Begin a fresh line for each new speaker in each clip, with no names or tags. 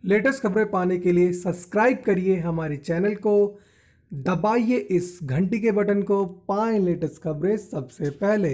Latest खबरें पाने के लिए सब्सक्राइब करिए हमारे चैनल को, दबाइए इस घंटी के बटन को, पाएं लेटेस्ट खबरें सबसे पहले।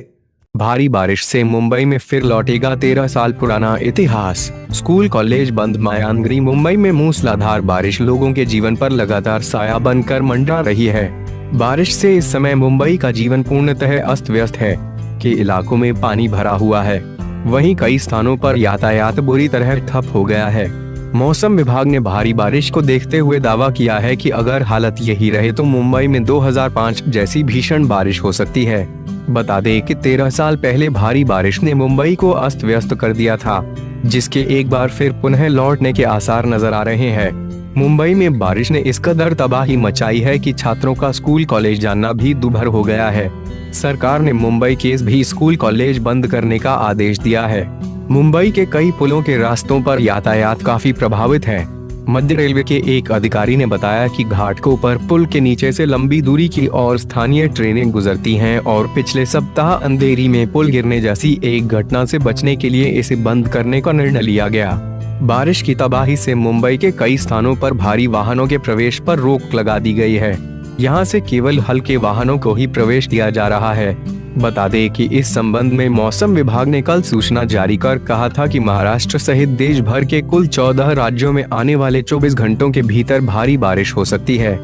भारी बारिश से मुंबई में फिर लौटेगा 13 साल पुराना इतिहास। स्कूल कॉलेज बंद, मायानगरी। मुंबई में मूसलाधार बारिश लोगों के जीवन पर लगातार साया बनकर मंडरा रही है। बारिश से इस समय मुंबई का जीवन पूर्णतः अस्त व्यस्त है। कई इलाकों में पानी भरा हुआ है, वहीं कई स्थानों पर यातायात बुरी तरह ठप हो गया है। मौसम विभाग ने भारी बारिश को देखते हुए दावा किया है कि अगर हालत यही रहे तो मुंबई में 2005 जैसी भीषण बारिश हो सकती है। बता दें कि 13 साल पहले भारी बारिश ने मुंबई को अस्त व्यस्त कर दिया था, जिसके एक बार फिर पुनः लौटने के आसार नजर आ रहे हैं। मुंबई में बारिश ने इस कदर तबाही मचाई है कि छात्रों का स्कूल कॉलेज जाना भी दूभर हो गया है। सरकार ने मुंबई के भी स्कूल कॉलेज बंद करने का आदेश दिया है। मुंबई के कई पुलों के रास्तों पर यातायात काफी प्रभावित है। मध्य रेलवे के एक अधिकारी ने बताया कि घाटकों पर पुल के नीचे से लंबी दूरी की और स्थानीय ट्रेनें गुजरती हैं और पिछले सप्ताह अंधेरी में पुल गिरने जैसी एक घटना से बचने के लिए इसे बंद करने का निर्णय लिया गया। बारिश की तबाही से मुंबई के कई स्थानों पर भारी वाहनों के प्रवेश पर रोक लगा दी गई है। यहाँ से केवल हल्के वाहनों को ही प्रवेश दिया जा रहा है। बता दें कि इस संबंध में मौसम विभाग ने कल सूचना जारी कर कहा था कि महाराष्ट्र सहित देश भर के कुल 14 राज्यों में आने वाले 24 घंटों के भीतर भारी बारिश हो सकती है।